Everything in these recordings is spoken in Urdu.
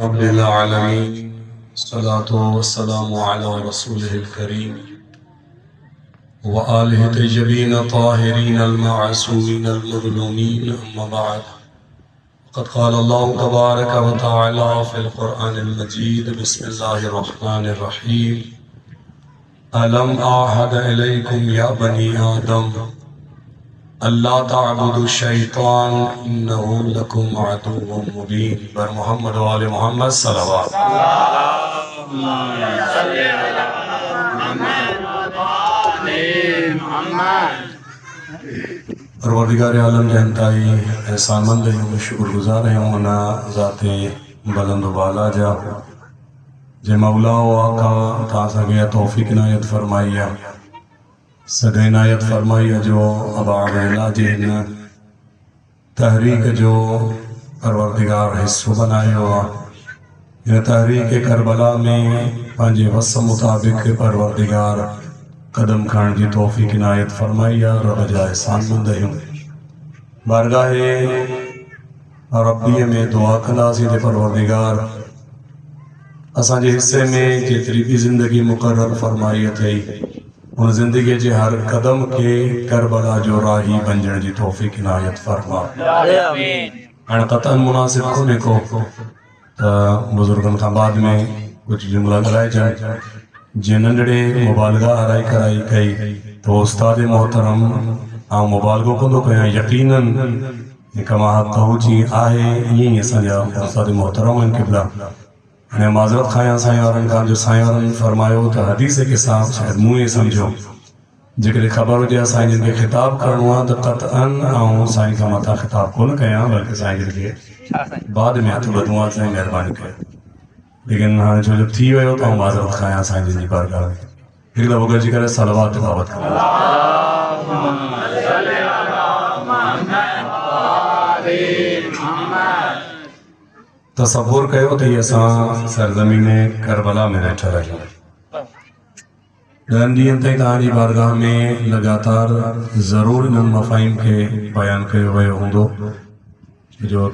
رب العالمين الصلاة والسلام على رسوله الكريم وآله الطيبين الطاهرين المعصومين المظلومين أما بعد قد قال الله تبارك وتعالى في القرآن المجيد بسم الله الرحمن الرحيم ألم أعهد إليكم يا بني آدم اللہ تعبدوا الشیطان انہو لکم عدو مبین بر محمد و آل محمد صلوات پروردگار عالم جانتائی احسان مند ہوں شکر گزار ہوں نا ذات بلند و بالا جا جے مولا و آقا تاسا گیا توفیق نایت فرمائیا سدے عنایت فرمائیے جو ابا عبداللہ جن تحریک جو پروردگار حصہ بنائے ہوا یہ تحریک کربلا میں پانچے وصف مطابق پروردگار قدم کھان جی توفیق عنایت فرمائیے رب جا احسان مند ہوں بارگاہ ربیہ میں دعا کنداسی دے پروردگار اساں جے حصے میں جتری بھی زندگی مقرر فرمائیے تھی ان زندگی جے ہر قدم کے کربلا جو راہی بنجن جی توفیق عنایت فرما ان قطعا مناسب کھونے کو بزرگن کا بعد میں کچھ جملہ کرائے جائے جننڈے مبالغہ آرائی کرائی کئی تو استاد محترم آؤں مبالغوں کو دو کہیں یقیناً کما حق کہو چی آئے یہی سنجا استاد محترم ان قبلہ انہیں معذرت خواہاں سائیں اور ان کا جو سائیں اور ان فرمائیو تو حدیث کے ساتھ شاید موئے سمجھو جکر خبر ہو جائے سائیں جن کے خطاب کرنوا تو قطعاً آؤں سائیں کا مطا خطاب کو نہ کہیں بلکہ سائیں جن کے بعد میں آتو بدوات سائیں مہربانی کریں لیکن ہاں جو جب تھی ہوئے ہو تو ہم معذرت خواہاں سائیں جن کی بارگاہ میں ایک لوگ جی کرے صلوات تلاوت کریں تصور کہو تو یہ سرزمین کربلا میں بیٹھا رہے ڈرندی انتہی تاہاں بارگاہ میں لگاتار ضرور ان مفاہیم کے بیان کہے ہوئے ہوں دو جو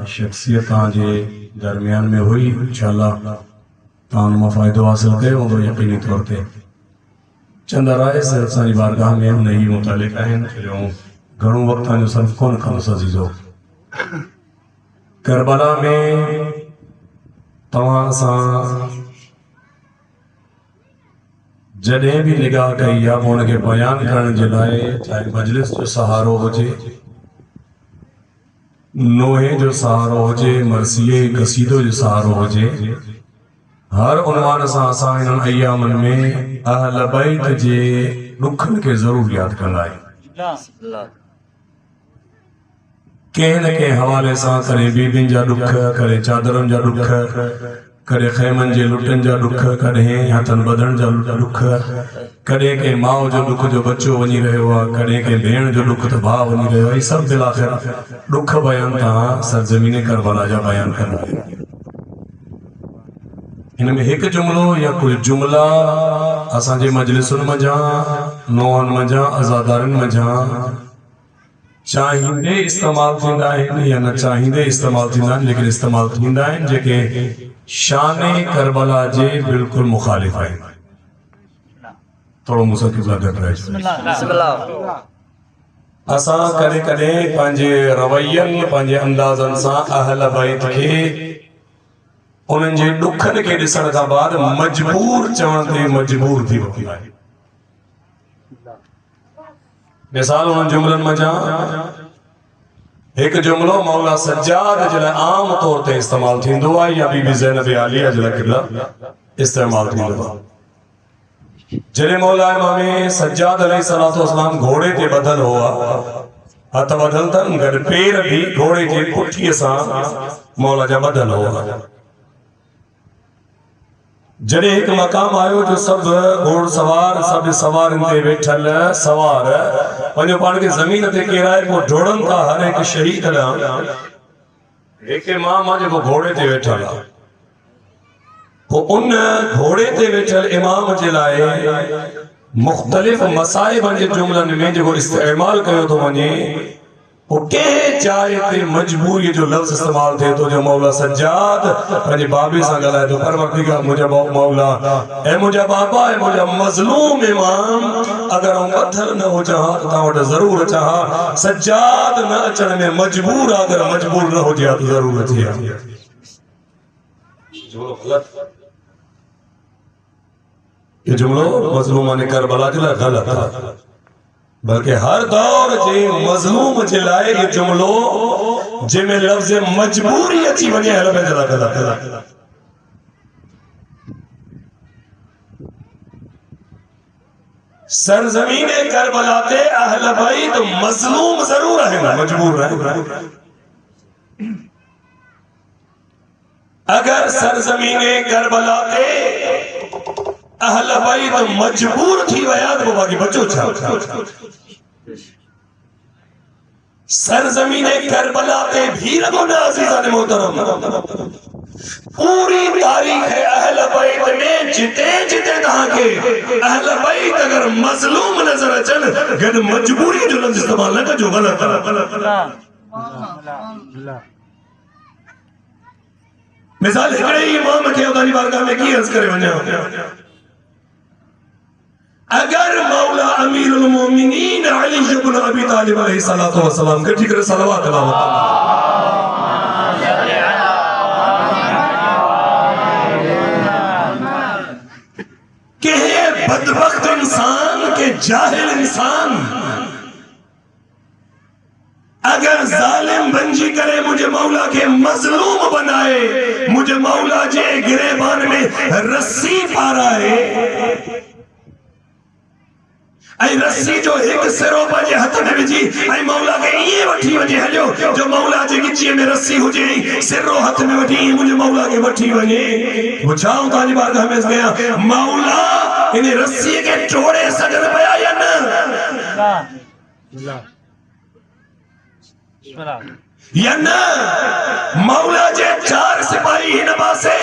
شخصیت تاہاں جے درمیان میں ہوئی انشاءاللہ تاہاں مفائدہ حاصل کہے ہوں دو یقینی طور پہ چند رائے صرف سانی بارگاہ میں نہیں متعلق ہیں جو گھروں وقت جو صرف کون خلص عزیز ہو کربلا میں تمام ساں جڑے بھی نگاہ کئی یا ان کے بیان کرنے جلائے چاہے مجلس جو سہارو ہو جے نوحے جو سہارو ہو جے مرثیے قصیدو جو سہارو ہو جے ہر عنوان ساں انہاں ایامن میں اہل بیت جے رکھن کے ضرور یاد کرائے کہیں نہ کہیں حوالے ساں کرے بیبین جا دکھ کرے چادرن جا دکھ کرے خیمن جے لٹن جا دکھ کرے ہاتھن بدن جا دکھ کرے کہ ماؤ جو دکھ جو بچو ونی رہے ہوا کرے کہ بھین جو دکھ تو بھا ونی رہے ہوا یہ سب بلاخر دکھ بیان تھا سرزمین کربلا جا بیان کرنا ہے ان میں ایک جملو یا کوئی جملہ اساں جے مجلسن مجاں نوان مجاں ازادارن مجاں چاہیندے استعمال تھیندا ہے یا نہ چاہیندے استعمال تھیندا ہے لیکن استعمال تھیندا ہے جے شان کربلا جے بالکل مخالف ہے تھوڑا موسیقی قبلہ گھٹ رہے اساں کرے کرے پانجے روین پانجے اندازن سا اہل بیت کے انہن جے دکھن کے ڈسن کا بعد مجبور چوانتے مجبور تھی وقت ہے مثال انہوں جملن مجاں ایک جملو مولا سجاد جلے عام طور تے استعمال تھی دعا یا بی بی زینب عالیہ جلے قبلہ استعمال تھی دعا جلے مولا امام سجاد علیہ السلام گھوڑے تے بدل ہوا ہاتھ بدل تن گر پیر بھی گھوڑے تے پٹھی سا مولا جا بدل ہوا جڑے ایک مقام آئیو جو سب گھوڑ سوار سب سوار انتے بیٹھل سوار پنجو پان کے زمین تے کیرائے کو ڈھوڑن تھا ہر ایک شہید لیا ایک امام آجے وہ گھوڑے تے بیٹھل وہ ان گھوڑے تے بیٹھل امام جلائے مختلف مسائب جملن میں جو استعمال کرو تو منی وہ کہیں چاہے تے مجبوری جو لفظ استعمال تھے تو جو مولا سجاد پنجے بابی سا گلائے تو پروردگار مجھے مولا اے مجھے بابا اے مجھے مظلوم امام اگر ہم پتھر نہ ہو چاہا تو تاوڑا ضرور چاہا سجاد نہ اچھنے میں مجبور اگر مجبور نہ ہو جیا تو ضرور اچھیا جملو غلط یہ جملو مظلومان کربلا جلائے غلط تھا بلکہ ہر دور جے مظلوم جلائے یہ جملو جے میں لفظ مجبوری اچھی بنی ہے لبے جلا کلا سرزمین کربلا تے اہل بیت مظلوم ضرور ہے مجبور رہے اگر سرزمین کربلا تے اہل بیت مجبور تھی ویاد وہ باقی بچو چھا سرزمین کربلا تے بھی رگونا عزیزان محترم پوری تاریخ اہل بیت میں جتے جتے تہاں کے اہل بیت اگر مظلوم نظر چل گن مجبوری جو لفظ استعمال نہ جو غلط مثال ہکڑے امام کے ادانی بارگاہ میں کی عرض کرے ونیا اگر مولا امیر المومنین علی بن ابی طالب علیہ السلام کے ٹھیک صلوات اللہ کہ بدبخت انسان کے جاہل انسان اگر ظالم بنجی کرے مجھے مولا کے مظلوم بنائے مجھے مولا جے گریبان میں رسی پارا ہے اے رسی جو ایک سرو بجے ہتھ میں بجی اے مولا کے یہ وٹھی وجے ہلیو جو مولا جے گچی میں رسی ہو جے سرو ہتھ میں وٹھی مجھے مولا کے وٹھی وجے وہ چاہوں تالی بارگاہ میں اس گیا مولا انہیں رسی کے ٹوڑے سجن پیا یا نا یا نا مولا جے چار سپاہی ہی نبا سے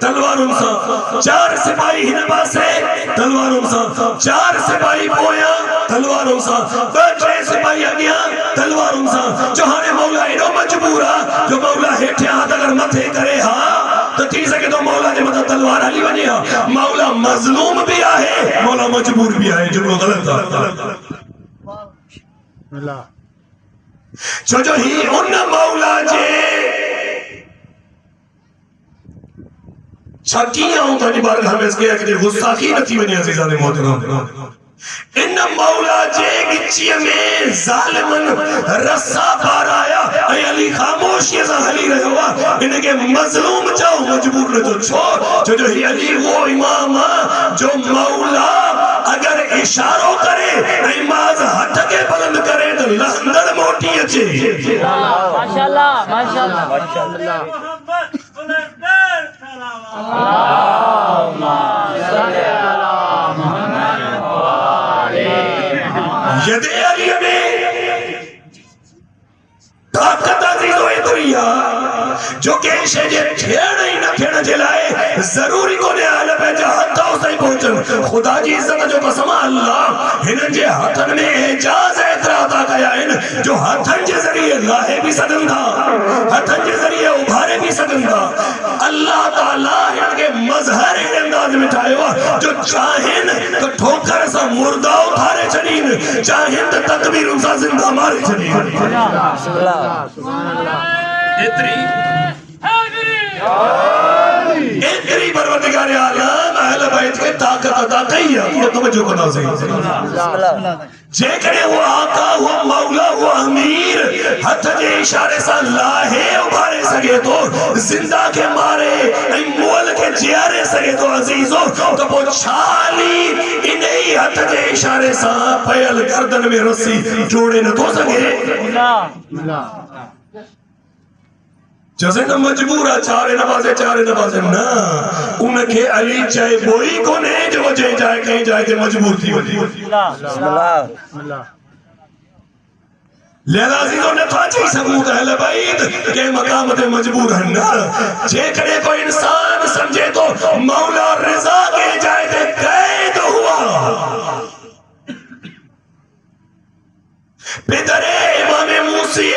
تلواروں سا چار سپاہی ہی نبا سے تلواروں سا چار سپاہی پویا تلواروں سا بچے سپاہی اگیا تلواروں سا چوہانے مولا انہوں مجبورا جو مولا ہیٹھے ہاتھ اگر متھے کرے ہاں تو تھی سکے تو مولا نے مطلب تلوار حلی بنی ہاں مولا مظلوم بھی آئے مولا مجبور بھی آئے جملہ غلط تھا جو ہی ان مولا جے چھکیاں ہوں تانی بارگاہ میں اس کے کہ غصہ کی نتی بنی عزیزان محترم ان مولا جے گچی میں ظالمن رسا پار آیا اے علی خاموش یہ حلی رہے ہوا انہیں کہ مظلوم چاہو مجبور نہ جو چھوڑ جو ہی علی وہ امام جو مولا اگر اشاروں کرے ایماز ہٹ کے بلند کرے تو لندر موٹی اچھے ماشاءاللہ ماشاءاللہ ماشاءاللہ ید علی میں طاقت عزیز و اتریا جو کہ شجے تھیڑ ہی نہ تھیڑ جلائے ضروری کو نے آلہ پہ جہاں تھا اسے پہنچن خدا جی عزت جو قسم اللہ ہنن جے ہاتھن میں اعجاز اعتراضا کیا ان جو ہاتھن جے ذریعے لاہے بھی سکن تھا ہاتھن جے ذریعے ابھارے بھی سکن تھا اللہ تعالیٰ ان کے مظہر انداز میں ٹھائے ہوا جو چاہن تو ٹھوکر سا مردہ اتھارے چنین چاہن تو تکبیر ان سا زندہ مارے چنین اتری پروردگار عالم اہل بیت کے طاقت عطا کئی ہے یہ توجہ کو نازیں جے کرے وہ آقا وہ مولا وہ امیر ہتھ جے اشارے سا لاہے ابھارے سکے تو زندہ کے مارے مول کے جیارے سکے تو عزیزوں کبو چھالی انہی ہتھ جے اشارے سا پیل گردن میں رسی جوڑے نہ تو سکے جیسے نہ مجبورہ چارے نبازے نا انکے علی چاہے بوئی کو نہیں جو وجہ جائے کہیں جائے کہ مجبور تھی لہذا عزیزوں نے تھا ثبوت اہل بیت کہ مقامت مجبور ہیں نا جے کرے کو انسان سمجھے تو مولا رضا کے جائے تے قید ہوا پدر امام موسی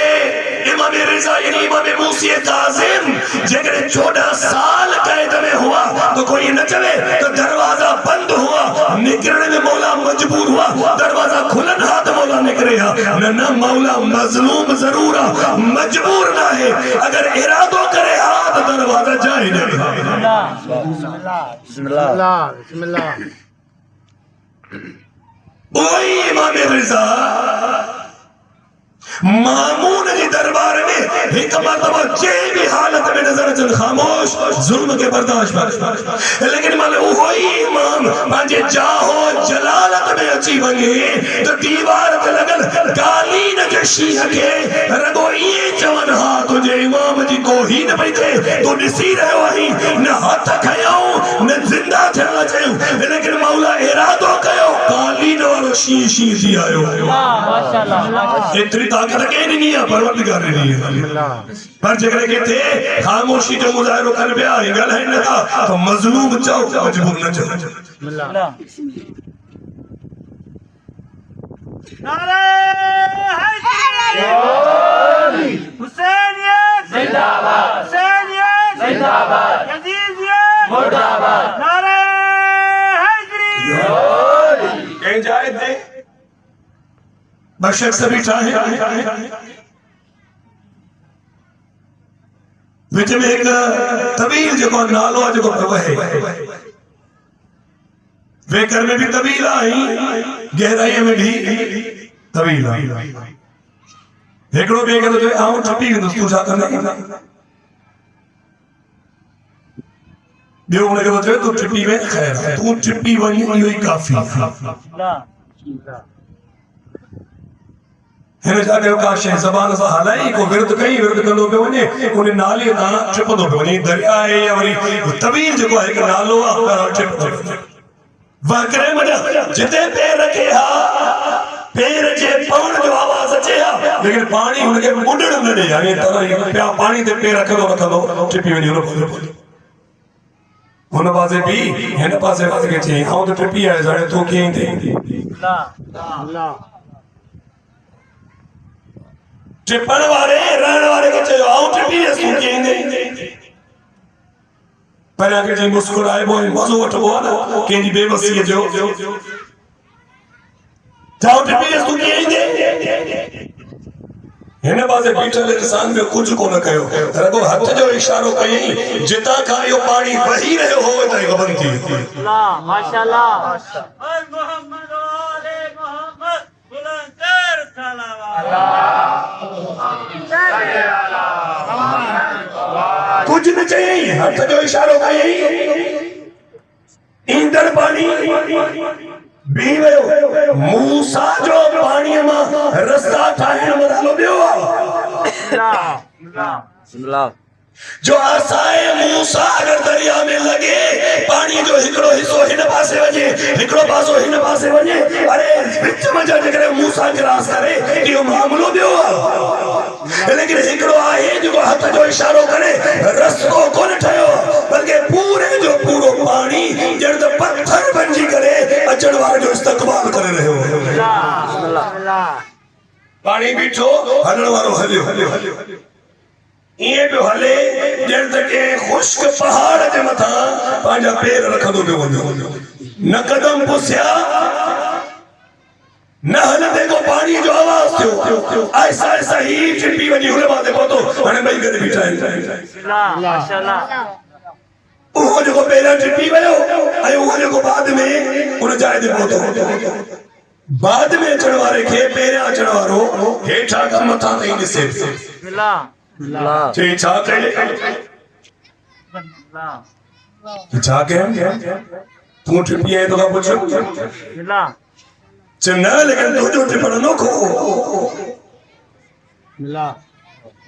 امام رضا یعنی امام موسی کاظم جگر 14 سال قید میں ہوا تو کوئی نہ چلے تو دروازہ بند ہوا نکلنے میں مولا مجبور ہوا دروازہ کھلن ہاتھ مولا نکلے نہ مولا مظلوم ضرور مجبور نہ ہے اگر ارادو کرے ہاتھ دروازہ جائے نہیں بسم اللہ وہی امام رضا مامون جی دربار میں ایک مرتبہ جے بھی حالت میں نظر چند خاموش ظلم کے برداشت لیکن مالے وہی امام پانچے جاہو جلالت میں اچھی بنگے تو دیوار تے لگل گالین کے شیح کے رگو یہ جوان ہاں تجھے امام جی کو ہی نہ بیٹھے تو نسی رہے وہی نہ ہاتھ کھیاؤں نہ زندہ تھیلا چاہوں لیکن مولا ارادو کہو گالین والو شیح دی آئے ہو اتری طاقت کہ نہیں ہے پروردگار نہیں ہے پر جگرے کے تھے خاموشی جو مظاہروں کر بیا یہ گل ہے نہ تھا تو مظلوم چاہو مجبور نہ چاہو نعرہ حیدری حسینیت زندہ باد حسینیت زندہ باد یزیدیت مردہ باد نعرہ حیدری کہیں جائے تھے بشک سبھی چاہیں وچ میں ایک طویل جو نالو جو پروہے ویکر میں بھی طویل آئی گہرائی میں بھی طویل آئی ایکڑو بیکر جو آؤں ٹھپی گئی دوستو چاہتا نہیں بیو انہیں کہا جو تو ٹھپی میں خیر ہے تو ٹھپی ونی یہ کافی ہمیں جا کے کاشیں زبان سے حالائی کو ورد کہیں ورد کندوں پہ ونی انہیں نالی تاں ٹھپدوں پہ ونی دریائے یا ونی طویل جو ہے کہ نالو آخر ٹھپدوں پہ واقعے مجھے جتے پیر رکھے ہاں پیر جے پاؤن جو آواز اچھے ہاں لیکن پانی انہیں کے مڈڑ میں نہیں آئی طرح پانی دے پیر رکھے دو ٹھپی ونی انہوں پہ انہوں بازے بھی ہن پاسے بازے کے چھے ہاں تو ٹھپی آئے زاڑے تو کہیں دیں ٹھپن وارے رہن وارے کے چھے آؤں ٹھپی ہے سو کہیں دیں پر آگے جائیں مسکر آئے وہ موضوع اٹھ بوا نا کہ جی بے وسی ہے جو جاؤ ٹھپی ہے سو کہیں دیں ہنے بازے بیٹھل انسان میں کچھ کو نہ کہو رگو ہتھ جو اشاروں کہیں جتا کھائیو پانی وہی رہے ہوئے تائی غبن تھی ماشاءاللہ اے محمد آلے محمد بلندر صلوات کچھ نہ چاہیے ہتھ جو اشاروں کہیں ایندر پانی بیوے موسیٰ جو پانی ماں رستہ ٹھائن مرالو بیوا جو آسائے موسیٰ اگر دریا میں لگے پانی جو ہکڑو حصو ہن پاسے وجے ہکڑو پاسو ہن پاسے وجے ارے بچ مجھا جگرے موسیٰ گراس کرے کہ معاملو بیوا لیکن ہکڑو آئے جو ہاتھ جو اشاروں کرے رستوں کو نہ ٹھائیو بلکہ پورے جو پورو پانی جرد پتھر بنجی کرے اچڑوار جو استقبال کرے رہے ہو پانی بیٹھو ہنڑوارو ہلیو یہ بھی ہلے جرد کے خشک پہاڑ جے متھا پانجا پیر رکھ دو بے ونجو نہ قدم پسیا نہ ہلندے کو پانی جو آواز تھو ایسا ایسا ہی ٹھپی ونی ہونے باتیں پوتو ہنے بھائی گھر بیٹھائیں ماشاءاللہ اوہ جو کو پہلا ٹھپی ویو آئے اوہ جو کو بعد میں انہیں جائے دے پوتو بعد میں چڑوارے کے پیرے چڑوارو ہیٹھا کا متھا نہیں نسے چاہ کے تم ٹھپی ہے تو کا پوچھو چنہ لیکن تو جو ٹھپڑا نو کھو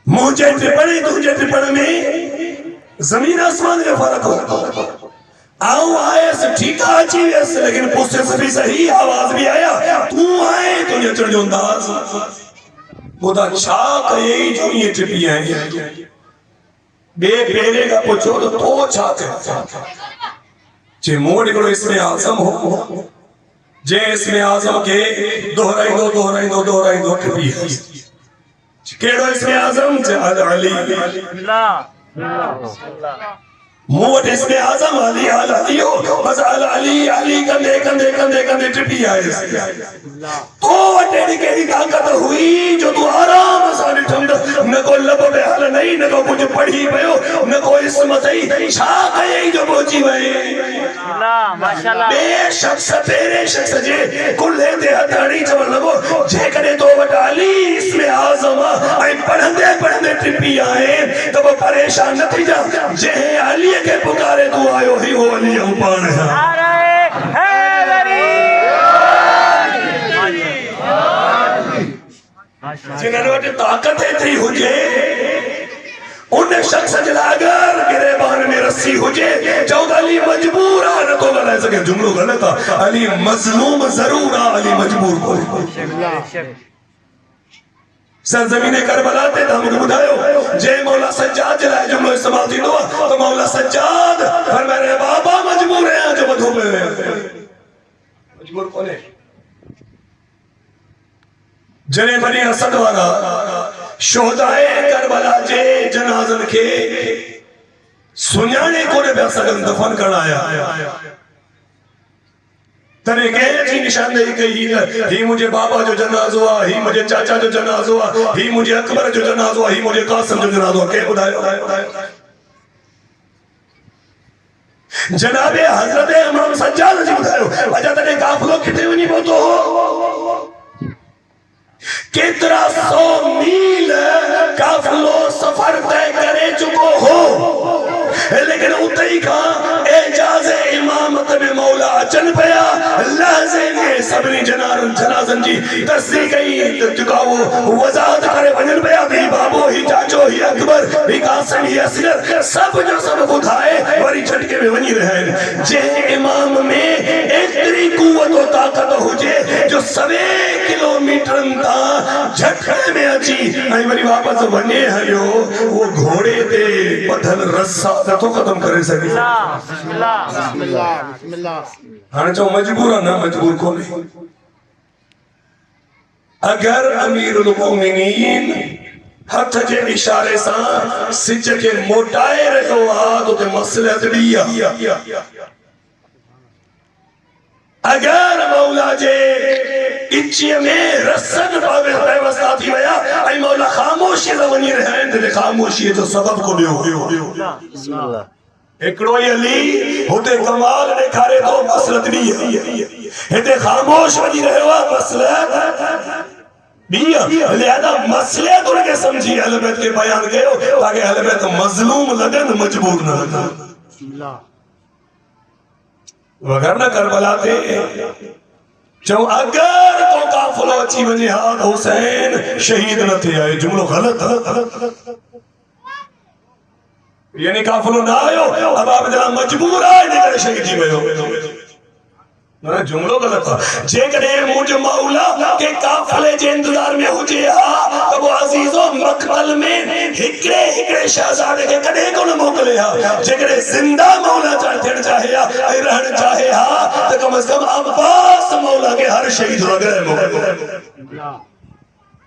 مجھے ٹھپڑی تجھے ٹھپڑ میں زمین آسمان کے فرق ہو آؤں آئے سے ٹھیکا اچھی ویسے لیکن پوسے سے بھی صحیح آواز بھی آیا تو آئے تجھے چڑھ جو انداز خدا چھاک یہی جو یہ ٹھپی ہیں بے پیرے کا پوچھو تو چھاک ہے چھے موڑ کرو اس میں آزم ہو جے اس میں آزم کے دہرائی دو ٹھپی ہے کیڑو اسم اعظم علی اللہ اللہ موٹ اسم اعظم علی علی ہو بس علی علی کندے کندے کندے کندے ٹپی آئے تو وٹیڑی کیڑی طاقت ہوئی جو تو آرام ساری ٹھمد نہ کو لب بے حل نہیں نہ کو کچھ پڑھی پیو نہ کو اسم تئی چھا کئی جو پہنچی وئی اللہ ماشاءاللہ بے شخص تیرے شخص جے کلے دے ہتھاڑی چون لگو جے کدے تو وٹ علی اسم اعظم آئی پڑھندے پڑھندے ٹپی آئے تو وہ پریشان نہ تھی جا جے علی کے پکارے تو آئے ہی وہ علی ہم پانے ہیں نعرہ حیدری جنہوں نے طاقت تھی ہوجے ان شخص جلاگر گریبان میں رسی ہوجے چود علی مجبور آنا تو غلط سکے جملو غلطا علی مظلوم ضرور علی مجبور کو سرزمین کربلا تے تھا مجھے بدھائیو جے مولا سجاد جلائے جملو استعمال تھی دعا تو مولا سجاد فرمائے رہے بابا مجبور ہیں جو بدھو پہ ہوئے مجبور کون ہے جنے بنی اسد والا شہدائے کربلا جے جنازن کے سنیانے کو نے بے سگن دفن کرنایا تنے کہے جی نشاندہی کہی ہی مجھے بابا جو جناز ہوا ہی مجھے چاچا جو جناز ہوا ہی مجھے اکبر جو جناز ہوا ہی مجھے قاسم جو جناز ہوا کہے بدھائے جناب حضرت امام سجاد جی بدھائے اجا تنے کافلوں کٹے ہوئی نہیں بہتو ہو کترا 100 میل کافلوں سفر تے کرے چکو ہو لیکن اتائی کہاں اعجاز امامت میں مولا اچن پیا لازے میں سبنی جنازن جی تصدیق کئی تکاو وضاحت کرے بنن پیا بھی بابو ہی چاچو ہی اکبر ہی قاسم ہی اصغر سب جو سب بدھائے وری چھٹکے میں بنی رہے جے امام میں ایک تری قوت و طاقت ہو جے جو سوے کلومیٹرن تا جھٹکے میں اچھی آئی وری واپس بنے ہیو وہ گھوڑے تے بدھل رسا تو ختم کرے سکے بسم اللہ ہاں چاہو مجبورا نہ مجبور کو نہیں اگر امیر المومنین ہتھ جے اشارے ساں سچ کے موٹائے رہو آدھو تے مسئلہ دیا اگر مولا جے اچھی میں رسن پاوے پیوستا تھی ویا اے مولا خاموشی زمانی رہن دے خاموشی جو سبب کو دیو اکڑو یہ علی ہوتے کمال نے کھارے تو مسلط بھی ہے ہوتے خاموش وجی رہے ہوا مسلط بھی ہے لہذا مسلط ان کے سمجھی اہل بیت کے بیان گئے ہو تاکہ اہل بیت مظلوم لگن مجبور نہ لگن وگر نہ کربلا تے جو اگر تو کافلو اچھی وجہ ہاتھ حسین شہید نہ تھے آئے جملو غلط یعنی کافلو نہ آئے ہو اب آپ جنہاں مجبور آئے دیکھر شہید جی میں ہو جملو غلط جے کرے مجھ مولا کہ کافلے جے انتظار میں ہو جے ہاں تب وہ عزیزوں مقتل میں ہکڑے شہزادے کے کڑے کو نہ موکلے ہاں جے کرے زندہ مولا چاہے ہاں اے رہن چاہے ہاں تو کم از کم عباس مولا کے ہر شہید رگرے موکلے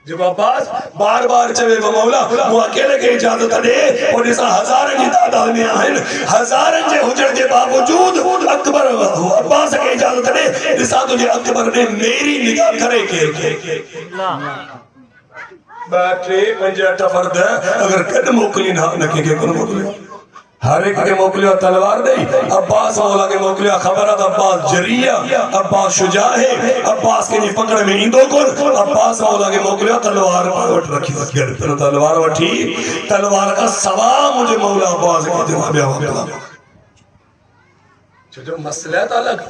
جب عباس بار بار چوے وہ مولا وہ اکیلے کے اجازت دے اور جیسا ہزارن جی تعداد میں آئین ہزارن جے حجر کے باوجود اکبر عباس کے اجازت دے جیسا تجھے اکبر نے میری نگاہ کرے کے بیٹھے پنجہ ٹفرد ہے اگر کد موکلی نہ کہ کن موکلی ہر ایک کے موکلیہ تلوار نہیں عباس مولا کے موکلیہ خبرات عباس جریہ عباس شجاع ہے عباس کے نہیں پکڑے میں اندو کن عباس مولا کے موکلیہ تلوار پاوٹ رکھی تلوار وٹھی تلوار کا سوا مجھے مولا عباس کے دماغ بیا وقت جو مسئلہ الگ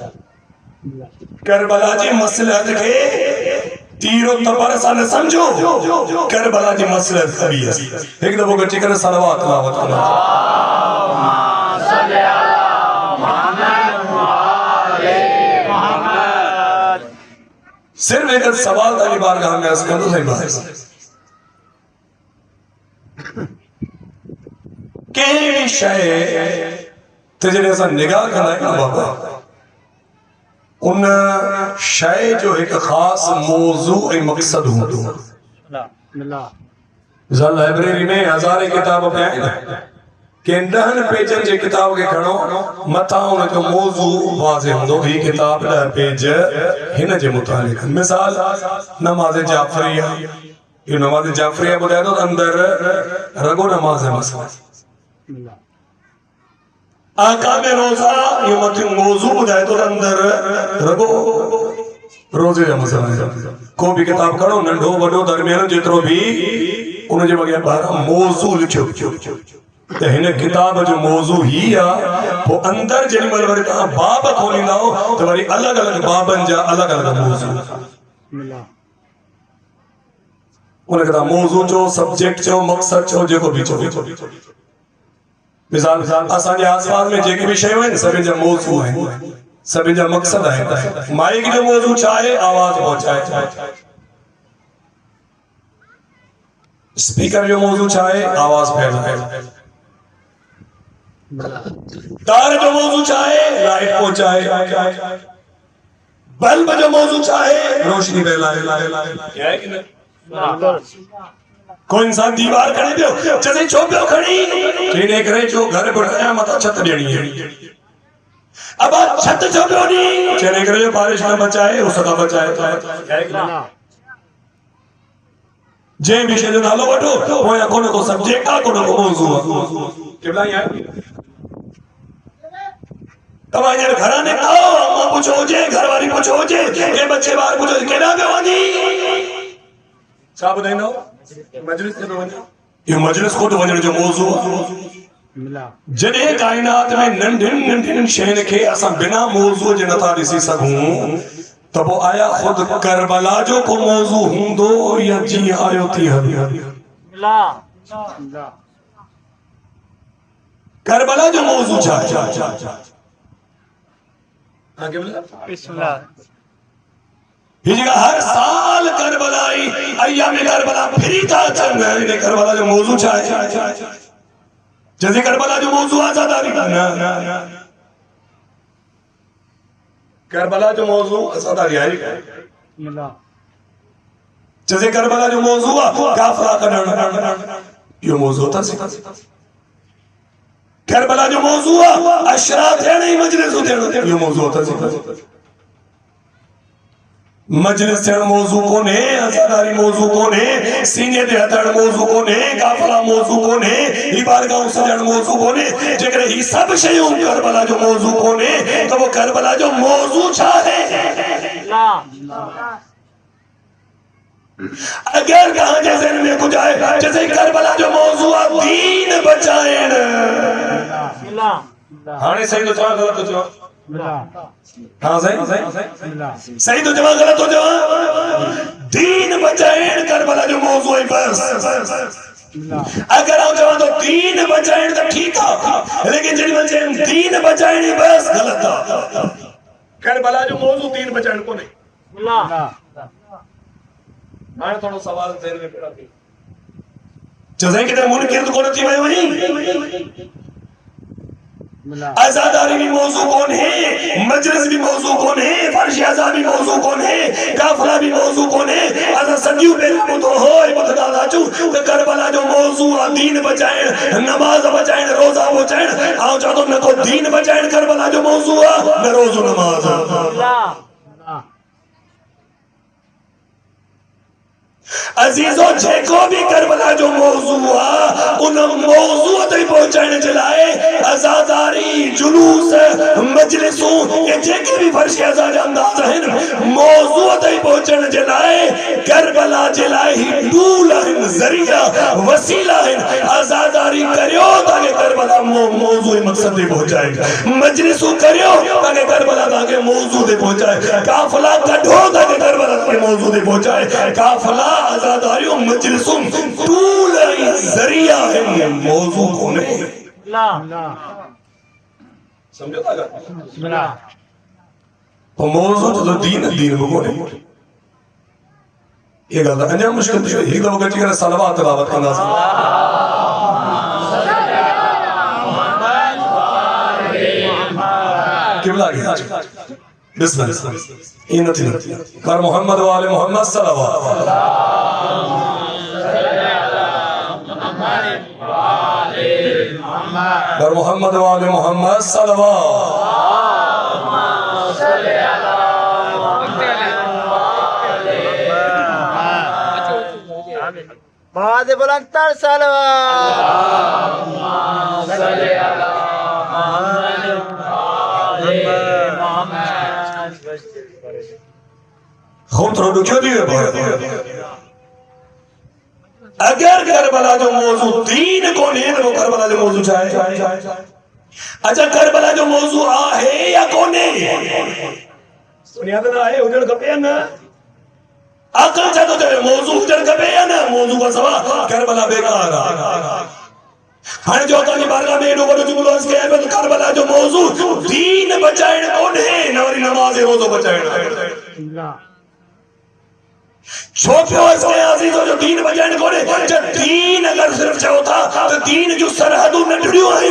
کربلا جی مسئلہ کے تیر و تبر سانے سمجھو کربلا جی مسئلہ کبھی ہے ایک دفعہ گھٹی کرے صلوات تلاوت کرنا صرف ایک سوال تالی بارگاہ میں اس کندو صحیح بات کہ شئے تجھے ایسا نگاہ کرنا ہے نا بابا ان شئے جو ایک خاص موضوع مقصد ہوں مثال لائبریری میں ہزاریں کتاب پہ آئیں کہ ڈہن پیجن جے کتاب کے کھڑو متا ان جو موضوع واضح ہوندو ہی کتاب ڈہ پیج ہن جے متعلق مثال نماز جعفریہ یہ نماز جعفریہ بتائے تو اندر رگو نماز مسئلہ آقام روزہ یہ مطلب موضوع بتائے تو اندر رگو روزے جا مسئلہ کو بھی کتاب کھڑو ننڈو وڈو درمیان جترو بھی انہوں جے بگیا بارا موضوع لکھو ہن کتاب جو موضوع ہی وہ اندر جنی مل وری تاں باب کھولیندا ہو تو وری الگ الگ بابن جا الگ الگ موضوع انہیں کہتا موضوع چو سبجیکٹ چو مقصد چو جے کو بھی چو مثال آسان جے آس پاس میں جے کی بھی شیو ہیں سبھی جا موضوع ہیں سبھی جا مقصد ہے مائک جو موضوع چاہے آواز پہنچائے سپیکر جو موضوع چاہے آواز پھیلائے تار جو موضوع چاہے لائٹ پہنچائے بلب جو موضوع چاہے روشنی پھیلائے کوئی انسان دیوار کھڑی پیو جیسے چھوپیو کھڑی چینے کرے جو گھر بڑھایا مطا چھت دینی ہے اب چھت چھوپیو نہیں چینے کرے جو بارش نہ بچائے اس کا بچائے جے بھی شے جو نالو وٹو وہ یا کونو کو سبجیکٹ کا کونو کو موضوع قبلہ یہ ہے تمہیں جب گھرانے کھاؤ اماں پوچھو ہو جے گھر والی پوچھو ہو جے کہ بچے باہر پوچھو ہو جے کہنا پہ ہو جی صاحب بتائیں نا مجلس کے پہ یہ مجلس خود ونجن جو موضوع جنہیں کائنات میں ننڈن شہن کے اساں بنا موضوع جے نتا ڈسی سکوں تب وہ آیا خود کربلا جو کو موضوع ہوں دو یا جی آیو تھی کربلا جو موضوع چاہے بسم اللہ یہ جگہ ہر سال کربلائی ایام کربلا پھری تا چند ہے انہیں کربلا جو موضوع چاہے جیسے کربلا جو موضوع آزاداری کربلا جو موضوع آزاداری آئی جیسے کربلا جو موضوع کافرہ کرنا یہ موضوع تھا کربلا جو موضوع اشرات ہے نہیں مجلس ہوتے ہیں یہ موضوع تھا مجلس سے موضوع کون ہے ازاداری موضوع کون ہے سینے دے ہتڑ موضوع کون ہے کافرہ موضوع کون ہے عبارگاہ سجڑ موضوع کون ہے جگر ہی سب شیوں کربلا جو موضوع کون ہے تو وہ کربلا جو موضوع چاہے اگر کہاں جیسے میں کچھ آئے جیسے کربلا جو موضوع دین بچائیں ہاں صحیح تو چاہاں غلط تو چاہاں ہاں صحیح تو جواب غلط ہو جواب دین بچائیں کربلا جو موضوع ہے بس اگر ہم جواب تو دین بچائیں تو ٹھیک ہے لیکن جنہی بچائیں دین بچائیں بس غلط ہے کربلا جو موضوع دین بچائیں کو نہیں آنے تھوڑا سوال ذہن میں پیڑا تھی جزائیں کہ منکر تو کون تھی میں وہیں ازاداری بھی موضوع کون ہے مجلس بھی موضوع کون ہے فرش ازا بھی موضوع کون ہے کافرہ بھی موضوع کون ہے ازا سنگیو پہ مدو ہوئے مددادا چو کہ کربلا جو موضوع دین بچائیں نماز بچائیں روزہ بچائیں آؤ چاہتوں نہ کو دین بچائیں کربلا جو موضوع نہ روز و نماز عزیزو جے کو بھی کربلا جو موضوع ان موضوع تے پہنچائنے چلائے ازاداری جلوس مجلسوں یہ جے کی بھی فرش ازاد انداز ہیں موضوع تے پہنچائنے چلائے کربلا چلائے ہی ڈول ہیں ذریعہ وسیلہ ہیں ازاداری کریو تاکہ کربلا موضوع مقصد تے پہنچائے مجلسوں کریو تاکہ کربلا تاکہ موضوع تے پہنچائے کافلہ کٹھو تاکہ کربلا تاکہ موضوع تے پہنچائے کافلہ ازاداریوں مجلسوں طول ذریعہ ہے موضوع کونے سمجھتا گا تو موضوع تو دین بکونے یہ گلدہ انجام مشکل تشوئی ایک دفعہ کچھ کرے صلوات تلاوت کرنا قبلہ گیا بسم اللہ این نتی کار محمد و آل محمد صلوات در محمد و آل محمد صلوات بعد بلند تر صلوات خود رو کیوں دیئے بھائی اگر کربلا جو موضوع دین کو نہیں تو وہ کربلا جو موضوع چاہے اچھا کربلا جو موضوع آئے یا کونے بنیادہ آئے اجڑ کپے نا عقل چاہتا جو موضوع اجڑ کپے نا موضوع کا سوا کربلا بیکار ہر جو تانی بارگاہ میں ایڈو بڑو جملوں اس کے احمد کربلا جو موضوع دین بچائن کونے نوری نماز روزو بچائن چھوٹے اس کے عزیزوں جو دین بجائن کونے جب دین اگر صرف چاہو تھا تو دین جو سرحدوں نے ڈڑیوں ہیں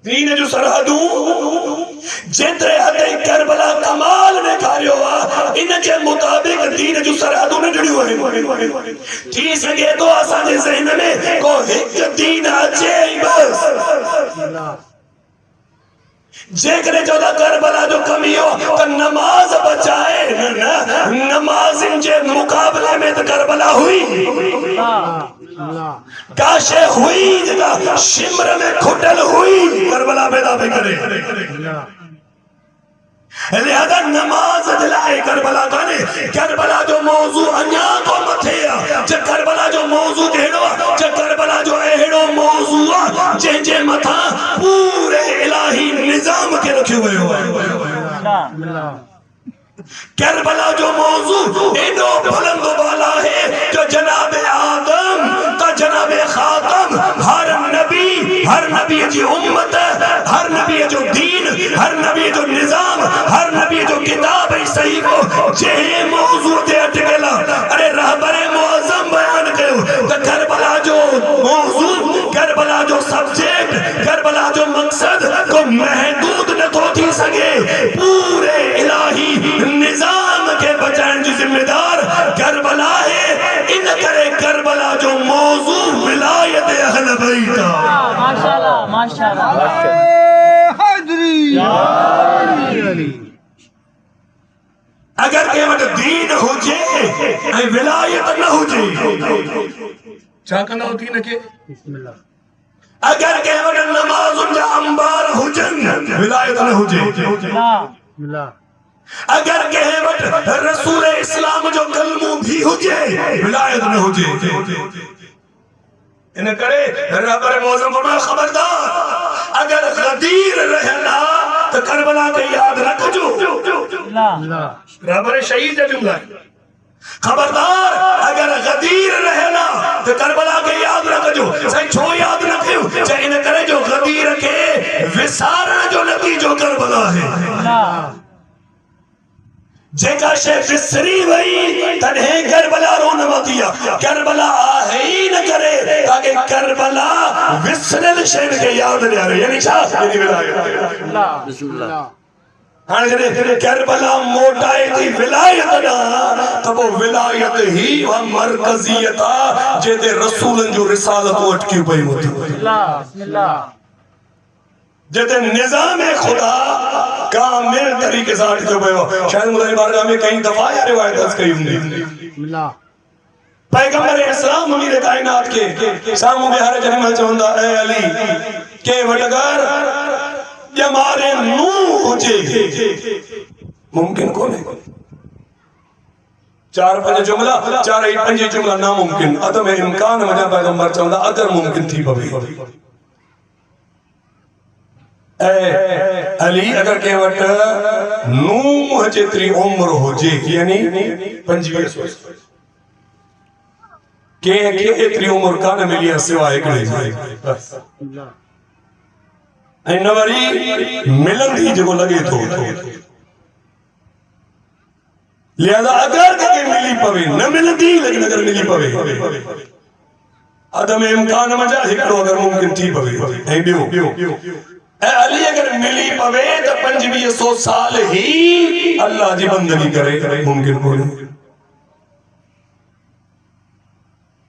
دین جو سرحدوں جترے حد کربلا کمال نے کھاری ہوا ان کے مطابق دین جو سرحدوں نے ڈڑیوں ہیں تھی سکے تو آسانی ذہن میں کو ایک دین اچھے بس جے کرے چودہ کربلا جو کمی ہو تو نماز بچائے نماز ان کے مقابلے میں تو کربلا ہوئی کاشے ہوئی جگہ شمر میں کھٹل ہوئی کربلا پیدا بھی کرے لہذا نماز دلائے کربلا کانے کربلا جو موضوع انیا کو متھیا جے کربلا جو موضوع کہڑو جے کربلا جو اہڑو موضوع جے متھا پورے الہی نظام کے رکھے ہوئے ہوئے کربلا جو موضوع ایڈو بلند و بالا ہے جو جناب آدم تا جناب خاتم ہر نبی جو امت ہر نبی جو دین ہر نبی جو نظام ہر نبی جو کتاب صحیح کو جہے موضوع دے اٹکلا ارے رہبر معظم بیان کرو تو کربلا جو موضوع کربلا جو سبجیکٹ کربلا جو مقصد کو محدود نہ تو تھی سکے پورے الہی نظام کے بچائن جو ذمہ دار کربلا ہے ان کرے کربلا جو موضوع ولایت اہل بیتا ماشاءاللہ ماشاءاللہ حیدری اگر قیمت دین ہو جے ولایت نہ ہو جے چاکنا ہوتی نہ کہ اگر قیمت نماز جا انبار ہو جن ولایت نہ ہو جے اگر قیمت رسول اسلام جو کلموں بھی ہو جے ولایت نہ ہو جے انہیں کرے رہبر معظم فرمائے خبردار اگر غدیر رہنا تو کربلا کے یاد رکھ جو رہبر شہید ہے جملہ خبردار اگر غدیر رہنا تو کربلا کے یاد رکھ جو صحیح چھو یاد رکھو چاہے انہیں کرے جو غدیر کے وسارن جو نتیجو کربلا ہے جے کا شیف سری وئی تنہیں کربلا رونا ماتیا کربلا آہی نہ کرے تاکہ کربلا وسرل شیف کے یاد لے آ رہے یعنی چاہ یعنی ولایت بسم اللہ ہاں جنہیں کربلا موٹائے تھی ولایت نا تب وہ ولایت ہی وہ مرکزیتا جیتے رسولن جو رسالت وہ اٹکی پئی ہوتی بسم اللہ جیتے نظام خدا کامل طریقے سے اٹکے پئی ہو شاید مدعی بارگاہ میں کہیں دفعہ یا روایت از کئی ہوں پیغمبر اسلام امیر کائنات کے سامو بہار جنمل چوندہ اے علی کہ وڈگر جمارے نو جے ممکن کون ہے چار پنج جملہ چار ای پنج جملہ ناممکن عدم امکان مجھا پیغمبر چوندہ اگر ممکن تھی بھئی اے علی اگر کہوٹ نو جتری عمر ہو جے یعنی پنجوی سوچ کہ اتری عمر کا نہ ملیا سوائے کڑے جائے اے نوری ملن دی جو لگے تو لہذا اگر کہ ملی پوے نہ ملن دی لیکن اگر ملی پوے عدم امکان مجا ہکڑو اگر ممکن تھی پوے اے بیو اے علی اگر ملی پوے تو 2500 سال ہی اللہ جی بندگی کرے ممکن کون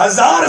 1000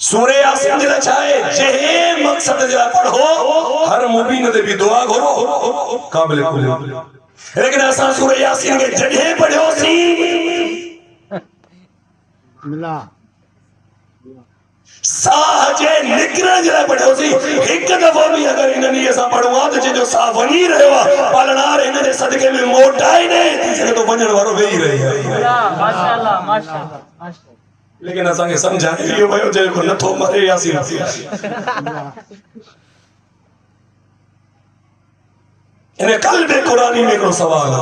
سورہ یاسین جلا چاہے جہے مقصد جلا پڑھو ہر مبین دے بھی دعا گھرو قابل قبول لیکن ایسا سورہ یاسین کے جگہ پڑھو سی ساجے نکرہ جلا پڑھو سی ایک دفعہ بھی اگر انہیں ایسا پڑھوا تو جو سا ونی رہے ہوا پالنار انہیں صدقے میں موٹائی نہیں تیسے کہ تو ونجن وارو بھی رہی ہے ماشاءاللہ ماشاءاللہ لیکن ایسا کہ سمجھائیں یہ بھائیو جائے کو نتھو مرے یاسین انہیں قلب قرآنی میں کرو سوال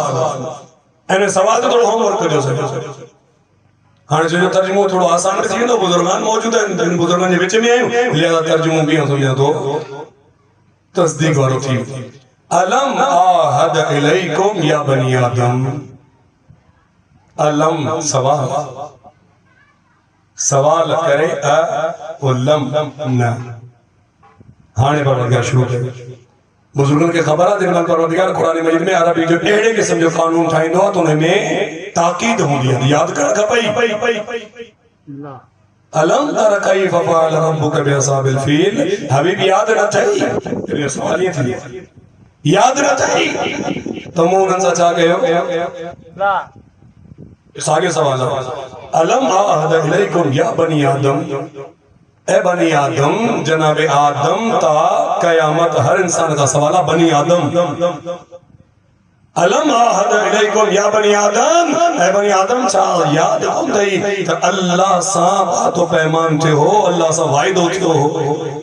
انہیں سوال تو تھوڑا ہوم ورک کرو سکتے ہاں جو ترجمہ تھوڑا آسان بھی تھی بزرگان موجود ہیں ان بزرگان جے بچے میں آئے لہذا ترجمہ بھی ہوں سمجھا تو تصدیق وارو تھی علم آہد علیکم یا بنی آدم علم سوال کرے علم نا ہانے پروردگار شروع کرے بزرگوں کے خبرات انہوں پروردگار قرآن مجید میں عربی جو ایڑے قسم جو قانون ٹھائیں دو تو انہیں میں تاقید ہوں دیا یاد کر کھا پئی علم تر کیف فعل ربک باصحاب الفیل حبیب یاد نہ تھی یہ سوال یہ تھی یاد نہ تھی تم انہوں سے چاہ گئے ہو اس آگے سوال علم آہد علیکم یا بنی آدم اے بنی آدم جناب آدم تا قیامت ہر انسان کا سوالہ بنی آدم علم آہد علیکم یا بنی آدم اے بنی آدم چاہ یاد کن دئی کہ اللہ سا بات و پیمان تے ہو اللہ سا وائد ہوتے ہو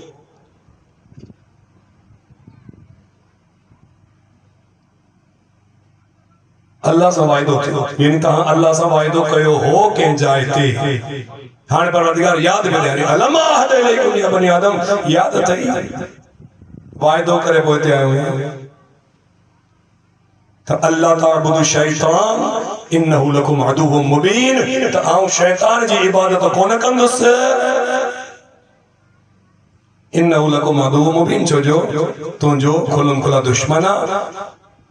اللہ سا وائد ہوتے ہو یعنی تہاں اللہ سا وائد ہو کہو ہو کہ جائے ہاں پروردگار یاد بھی دے رہے علم آہد علیکم یا بنی آدم یاد تھی وائدو کرے پوئتے آئے ہوئے تو اللہ تعبد الشیطان انہو لکم عدو مبین تو آؤں شیطان جی عبادت کون کندس انہو لکم عدو مبین جو تون جو کھلن کھلا دشمنا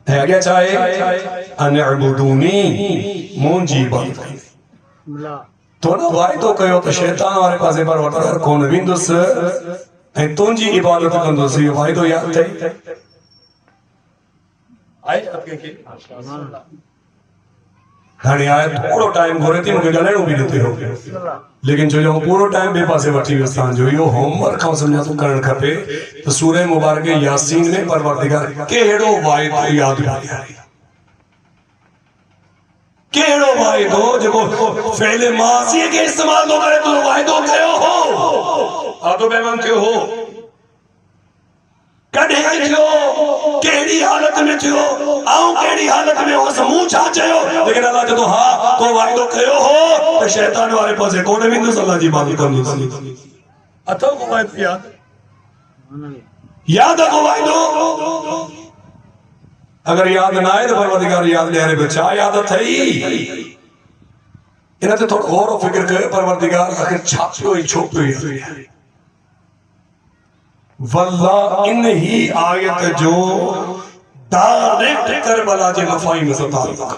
ہے گیا چاہے ان عبدونی مون جی عبادت کرنے تو نا وائدو کہو تو شیطان ہمارے پاسے پر وطر کون ویندس این تون جی عبادت کندو سی وائدو یاد تھے آئے آپ کے کی ہاں آئے پورو ٹائم گھو رہے تھی مجھے گلے بھی دیتے ہو لیکن جو پورو ٹائم بے پاسے بٹھی وستان جو یہ ہوم ورک ہوں سمجھا تو کرن کھپے تو سورہ مبارک یاسین میں پروردگار کیڑو وائدو یاد بھی کیڑو وائدو جو فعل ماضی کے استعمال دو کرے تو وائدو کہو ہو آدھو بیمان کہو ہو کڑھے تھیو کیڑی حالت میں تھیو آؤں کیڑی حالت میں ہو سمو چاچے ہو لیکن اللہ جو تو ہاں تو وائدو کہو ہو تو شیطان والے پاسے کونے بھی اندس اللہ جی بات کرنی سی اتھو کو وائدو یاد کو وائدو اگر یاد نہ آئے تو پروردگار یاد لے رہے بچا یاد تھی انہیں تو تھوڑا غور و فکر کرے پروردگار آخر چھاپی ہوئی چھوپی ہوئی واللہ انہی آیت جو ڈائریکٹ کربلا جے مفاہیم میں سے تعلق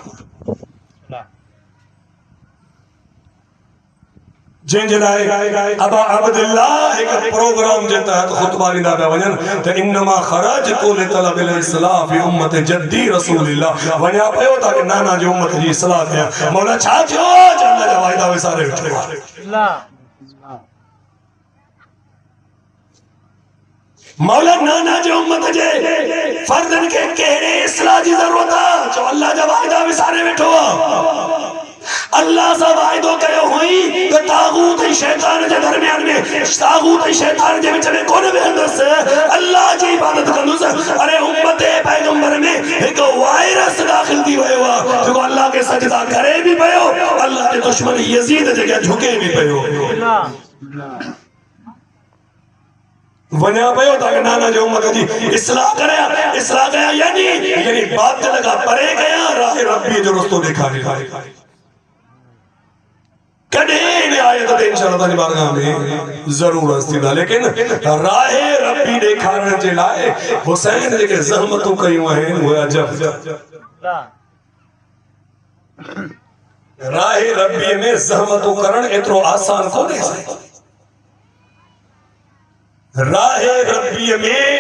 جن جنائے ابا عبداللہ ایک پروگرام جتا ہے تو خطبہ لیدہ پہ ونجن تو انما خراجتو لطلب الاسلام فی امت جدی رسول اللہ ونیا پہ ہوتا کہ نانا جو امت جی اصلاح کیا مولا چھاچ ہو جنہ جوائدہ ہوئے سارے اٹھے گا مولا نانا جو امت جے فردن کے کہنے اصلاح جی ضرورت ہے جو اللہ جوائدہ ہوئے سارے بیٹھو اللہ سا وائدو کہو ہوئی کہ تاغوت شیطان جے درمیان میں تاغوت شیطان جے بچے میں کونے میں اندر سے اللہ جی عبادت کندو سے ارے امت پیغمبر میں ایک وائرس داخل دی ہوئے ہوا جو اللہ کے سجدہ کرے بھی پہو اللہ کے دشمن یزید جگہ جھکے بھی پہو ونیا پہو تاکہ نانا جو امت جی اصلاح کریا یعنی بات لگا پرے گیا راہ ربی جو رستو دکھا رہا کدین آیت دے انشاءاللہ تعالی بارگاہ میں ضرور استیدہ لیکن راہ ربی دیکھانے جلائے حسین دے کے زحمتوں کئی ہیں وہ عجب راہ ربی میں زحمتوں کرن اترو آسان کو دے سائے راہ ربی میں